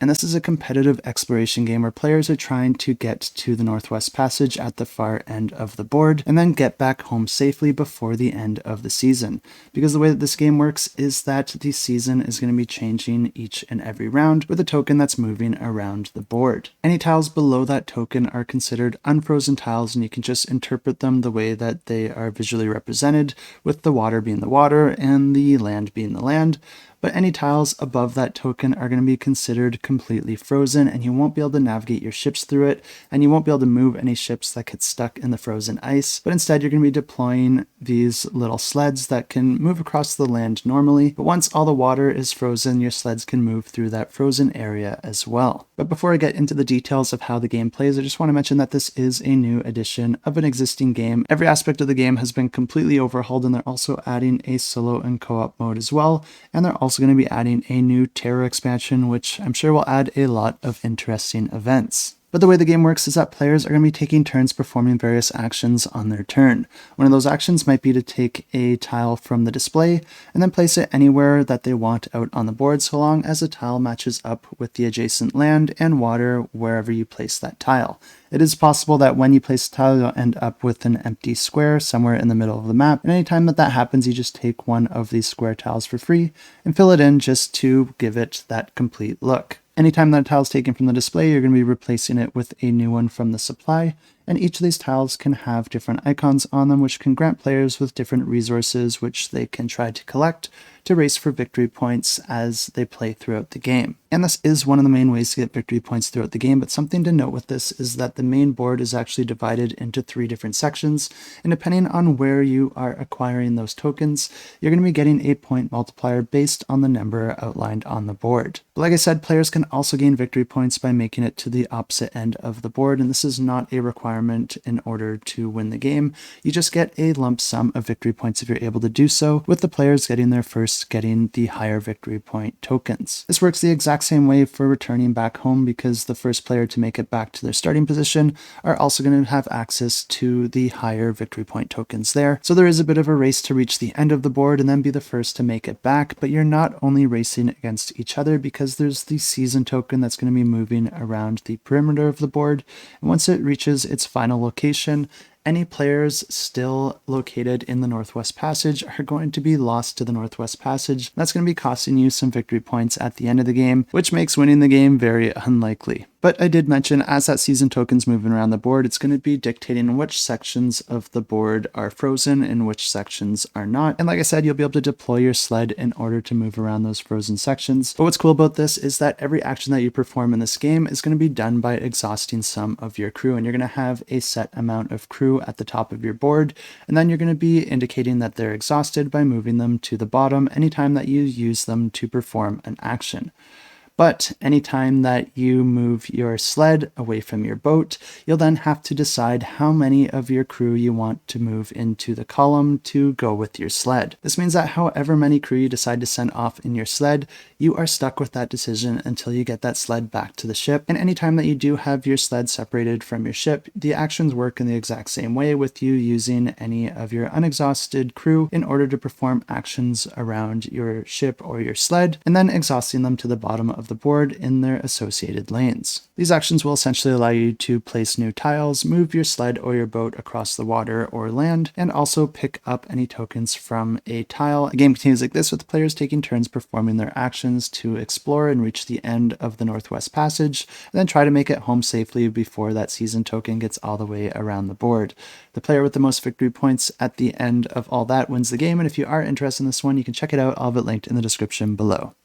And this is a competitive exploration game where players are trying to get to the Northwest Passage at the far end of the board and then get back home safely before the end of the season. Because the way that this game works is that the season is going to be changing each and every round with a token that's moving around the board. Any tiles below that token are considered unfrozen tiles, and you can just interpret them the way that they are visually represented, with the water being the water and the land being the land. But any tiles above that token are going to be considered completely frozen, and you won't be able to navigate your ships through it, and you won't be able to move any ships that get stuck in the frozen ice. But instead, you're going to be deploying these little sleds that can move across the land normally. But once all the water is frozen, your sleds can move through that frozen area as well. But before I get into the details of how the game plays, I just want to mention that this is a new edition of an existing game. Every aspect of the game has been completely overhauled, and they're also adding a solo and co-op mode as well. And they're also going to be adding a new terror expansion, which I'm sure will add a lot of interesting events. But the way the game works is that players are going to be taking turns performing various actions on their turn. One of those actions might be to take a tile from the display and then place it anywhere that they want out on the board, so long as the tile matches up with the adjacent land and water wherever you place that tile. It is possible that when you place a tile, you'll end up with an empty square somewhere in the middle of the map. And anytime that happens, you just take one of these square tiles for free and fill it in just to give it that complete look. Anytime that a tile is taken from the display, you're going to be replacing it with a new one from the supply, and each of these tiles can have different icons on them, which can grant players with different resources which they can try to collect to race for victory points as they play throughout the game. And this is one of the main ways to get victory points throughout the game, but something to note with this is that the main board is actually divided into 3 different sections, and depending on where you are acquiring those tokens, you're going to be getting a point multiplier based on the number outlined on the board. But like I said, players can also gain victory points by making it to the opposite end of the board, and this is not a requirement in order to win the game. You just get a lump sum of victory points if you're able to do so, with the players getting their first getting the higher victory point tokens. This works the exact same way for returning back home, because the first player to make it back to their starting position are also going to have access to the higher victory point tokens there. So there is a bit of a race to reach the end of the board and then be the first to make it back, but you're not only racing against each other, because there's the season token that's going to be moving around the perimeter of the board, and once it reaches its final location, any players still located in the Northwest Passage are going to be lost to the Northwest Passage. That's going to be costing you some victory points at the end of the game, which makes winning the game very unlikely. But I did mention, as that season token's moving around the board, it's going to be dictating which sections of the board are frozen and which sections are not. And like I said, you'll be able to deploy your sled in order to move around those frozen sections. But what's cool about this is that every action that you perform in this game is going to be done by exhausting some of your crew, and you're going to have a set amount of crew at the top of your board, and then you're going to be indicating that they're exhausted by moving them to the bottom anytime that you use them to perform an action. But anytime that you move your sled away from your boat, you'll then have to decide how many of your crew you want to move into the column to go with your sled. This means that however many crew you decide to send off in your sled, you are stuck with that decision until you get that sled back to the ship. And anytime that you do have your sled separated from your ship, the actions work in the exact same way, with you using any of your unexhausted crew in order to perform actions around your ship or your sled, and then exhausting them to the bottom of the board in their associated lanes. These actions will essentially allow you to place new tiles, move your sled or your boat across the water or land, and also pick up any tokens from a tile. The game continues like this, with players taking turns performing their actions to explore and reach the end of the Northwest Passage, and then try to make it home safely before that season token gets all the way around the board. The player with the most victory points at the end of all that wins the game, and if you are interested in this one, you can check it out. I'll have it linked in the description below.